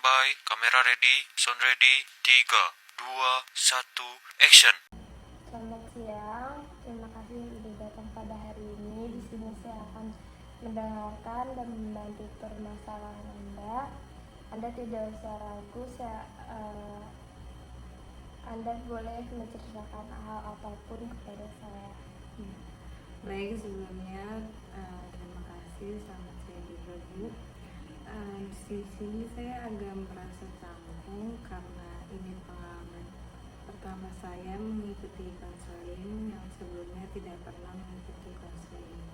Standby, kamera ready, sound ready, 3, 2, 1, action. Selamat siang, terima kasih sudah datang pada hari ini. Di sini saya akan mendengarkan dan membantu permasalahan Anda. Anda tidak usah ragu, Anda boleh menceritakan hal apapun kepada saya. Baik, sebelumnya terima kasih, selamat siang juga Bu. Di sini saya agak merasa canggung karena ini pengalaman pertama saya mengikuti konseling yang sebelumnya tidak pernah mengikuti konseling.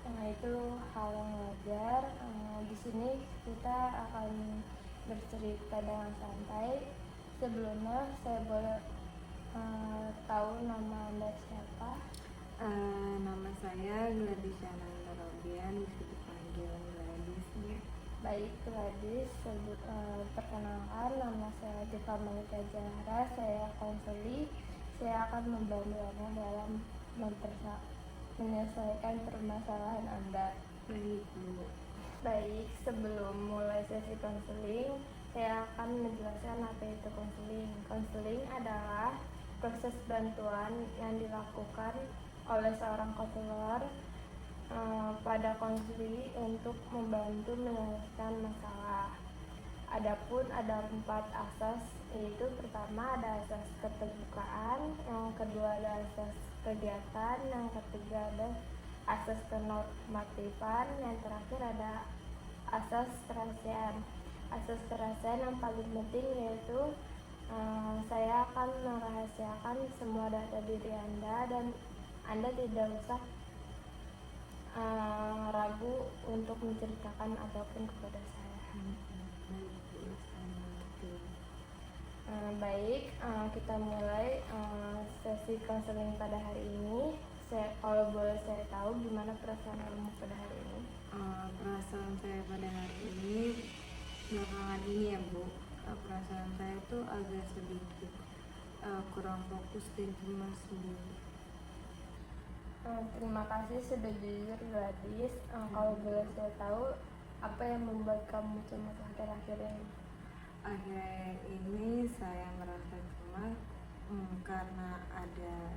Nah, itu hal yang wajar. Di sini kita akan bercerita dengan santai. Sebelumnya saya boleh tahu nama Anda siapa? Nama saya Gladys Ananda Robian, bisa dipanggil Gladys ya. Baik, Gladys, perkenalkan, nama saya Diva Malika Zahra, saya konseli. Saya akan membantu Anda dalam menyelesaikan permasalahan Anda. Baik Bu. Baik, sebelum mulai sesi konseling, saya akan menjelaskan apa itu konseling. Konseling adalah proses bantuan yang dilakukan oleh seorang konselor pada konseli untuk membantu menyelesaikan masalah. Adapun ada 4 asas, yaitu pertama ada asas keterbukaan, yang kedua ada asas kegiatan, yang ketiga ada asas kenormatifan, yang terakhir ada asas kerahasiaan. Asas kerahasiaan yang paling penting yaitu saya akan merahasiakan semua data diri Anda dan Anda tidak usah ragu untuk menceritakan apapun kepada saya. Baik, kita mulai sesi konseling pada hari ini. Kalau boleh saya tahu gimana perasaan kamu pada hari ini? Perasaan saya pada hari ini belakangan ini ya Bu, perasaan saya tuh agak sedikit kurang fokus dan cemas Bu. Terima kasih sudah jujur Gladys. Kalau boleh saya tahu apa yang membuat kamu cemas akhir-akhir ini? Akhir ini saya merasa cemas karena ada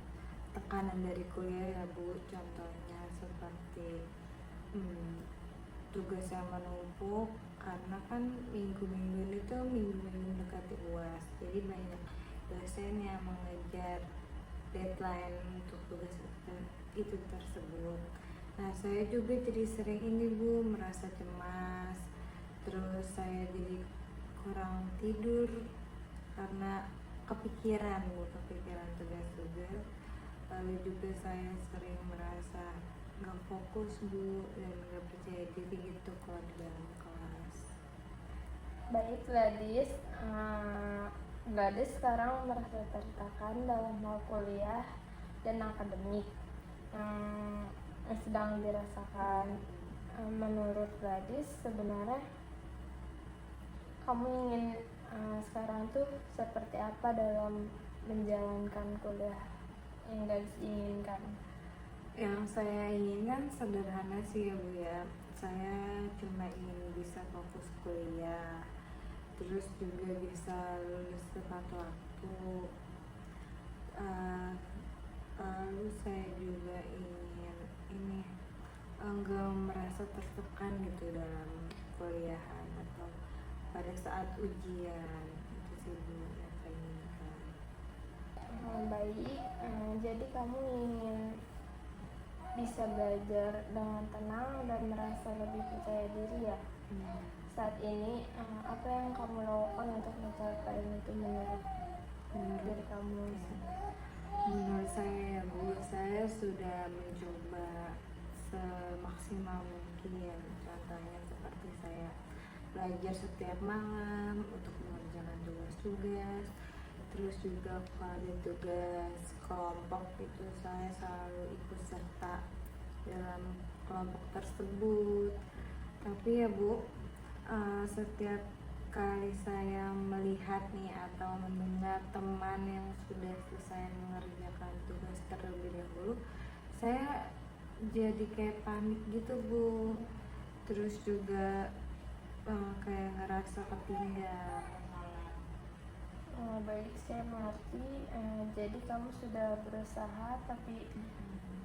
tekanan dari kuliah ya Bu. Contohnya seperti tugas yang menumpuk, karena kan minggu-minggu itu minggu-minggu mendekati UAS, jadi banyak dosen yang mengejar deadline untuk tugas itu tersebut. Nah, saya juga jadi sering ini Bu, merasa cemas, terus saya jadi kurang tidur karena kepikiran tugas-tugas. Lalu juga saya sering merasa gak fokus Bu, dan gak percaya diri gitu kalau di dalam kelas. Baik Gladys, Gladys sekarang merasa tertekan dalam hal kuliah dan akademik yang sedang dirasakan. Menurut Gladys, sebenarnya kamu ingin sekarang tuh seperti apa dalam menjalankan kuliah yang Gladys inginkan? Yang saya inginkan sederhana sih ya Bu ya. Saya cuma ingin bisa fokus kuliah, terus juga bisa lulus tepat waktu. Lalu saya juga ingin ini enggak merasa tertekan gitu dalam kuliahan atau pada saat ujian. Itu sih Bu yang saya inginkan. Baik, jadi kamu ingin bisa belajar dengan tenang dan merasa lebih percaya diri ya. Saat ini apa yang kamu lakukan untuk mencapai itu menurut diri kamu? Menurut saya ya Bu, saya sudah mencoba semaksimal mungkin. Contohnya seperti saya belajar setiap malam untuk mengerjakan tugas-tugas. Terus juga kalau ada tugas kelompok itu saya selalu ikut serta dalam kelompok tersebut. Tapi ya Bu, setiap kali saya melihat nih atau mendengar teman yang sudah selesai mengerjakan tugas terlebih dahulu, saya jadi kayak panik gitu Bu. Terus juga kayak ngerasa ketinggalan. Baik, saya mengerti. Jadi kamu sudah berusaha tapi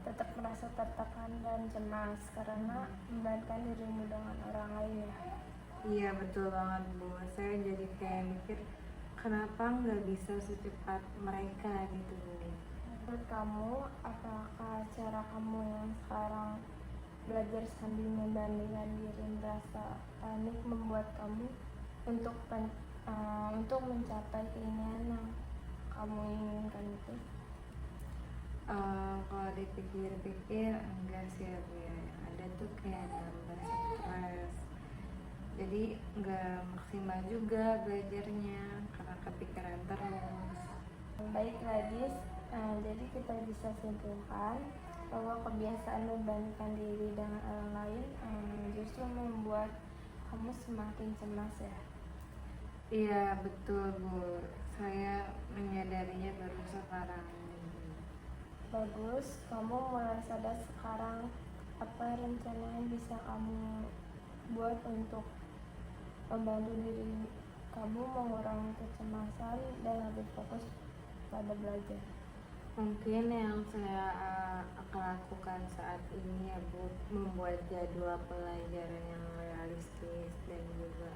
tetap merasa tertekan dan cemas karena membandingkan dirimu dengan orang lain ya. Iya betul banget Bu, saya jadi kayak mikir kenapa nggak bisa secepat mereka gitu Bu. Menurut kamu, apakah cara kamu yang sekarang belajar sambil membandingkan diri merasa panik membuat kamu untuk mencapai keinginan yang kamu inginkan itu? Kalau dipikir-pikir enggak sih ya Bu ya, yang ada tuh kayak nambah stres, jadi nggak maksimal juga belajarnya karena kepikiran terus. Baik Radis, jadi kita bisa simpulkan bahwa kebiasaan membandingkan diri dengan orang lain justru membuat kamu semakin cemas ya. Iya betul Bu, saya menyadarinya baru sekarang ini. Bagus, kamu mulai sadar sekarang apa rencana yang bisa kamu buat untuk membantu diri kamu mengurangi kecemasan dan lebih fokus pada belajar. Mungkin yang saya akan lakukan saat ini ya Bu, membuat jadwal pelajaran yang realistis dan juga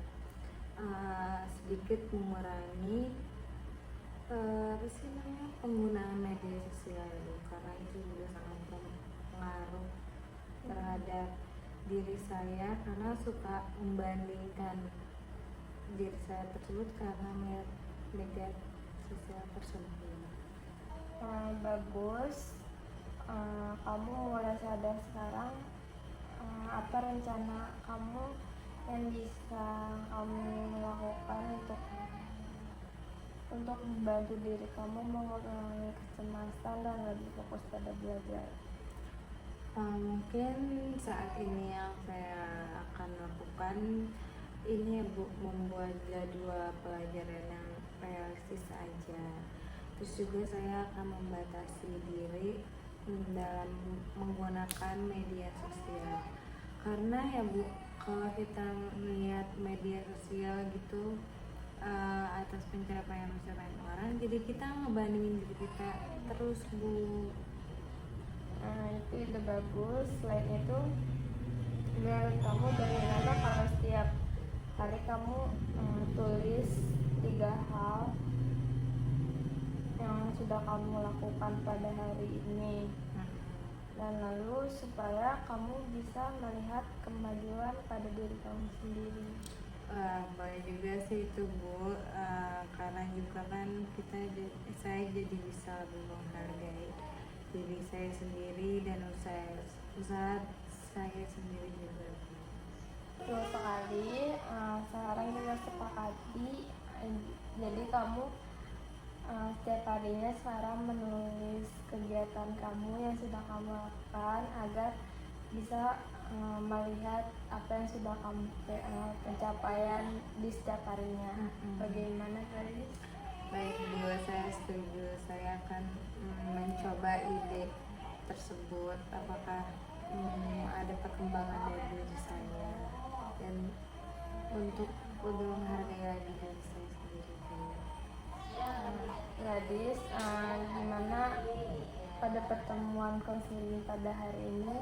sedikit mengurangi apa sih namanya, penggunaan media sosial ya Bu, karena itu juga sangat berpengaruh terhadap diri saya karena suka membandingkan diri saya tersebut karena melihat media sosial tersebut. Bagus, kamu mulai sadar sekarang apa rencana kamu yang bisa kamu lakukan untuk membantu diri kamu mengurangi kecemasan dan lebih fokus pada belajar. Mungkin saat ini yang saya akan lakukan ini ya Bu, membuat jadwal pelajaran yang realistis aja. Terus juga saya akan membatasi diri dalam menggunakan media sosial. Karena ya Bu, kalau kita melihat media sosial gitu atas pencapaian orang, jadi kita ngebandingin diri kita terus Bu. Itu ide bagus. Selain itu, menurut kamu bagaimana kalau setiap hari kamu tulis 3 hal yang sudah kamu lakukan pada hari ini, dan lalu supaya kamu bisa melihat kemajuan pada diri kamu sendiri. Boleh juga sih itu Bu, karena juga kan saya jadi bisa lebih menghargai diri saya sendiri dan usaha saya sendiri juga. Betul sekali. Sekarang kita sepakati, jadi kamu setiap harinya sekarang menulis kegiatan kamu yang sudah kamu lakukan agar bisa melihat apa yang sudah kamu pencapaian di setiap harinya. Bagaimana tadi? Baik Bu, saya setuju. Saya akan mencoba ide tersebut. Apakah ada perkembangan dari diri saya dan untuk lebih menghargai lagi diri saya sendiri. Gadis, gimana pada pertemuan konseling pada hari ini,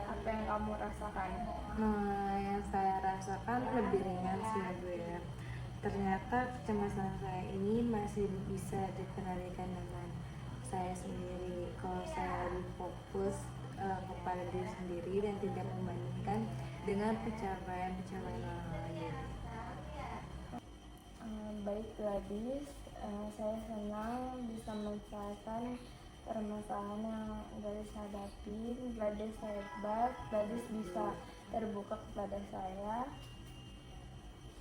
apa yang kamu rasakan? Nah, yang saya rasakan lebih ringan sih Bu ya. Ternyata kecemasan saya ini masih bisa dikendalikan dengan saya sendiri kalau saya lebih fokus kepada diri sendiri dan tidak membandingkan dengan pencapaian orang lain. Baik Gadis, saya senang bisa menceritakan permasalahan yang Gadis hadapi. Gadis hebat, Gadis bisa terbuka kepada saya.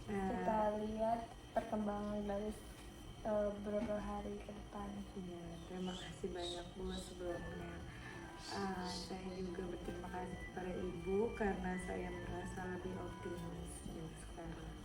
Kita lihat perkembangan Gadis beberapa hari ke depan. Ya, terima kasih banyak Bu sebelumnya. Saya juga berterima kasih kepada Ibu karena saya merasa lebih optimis sekarang.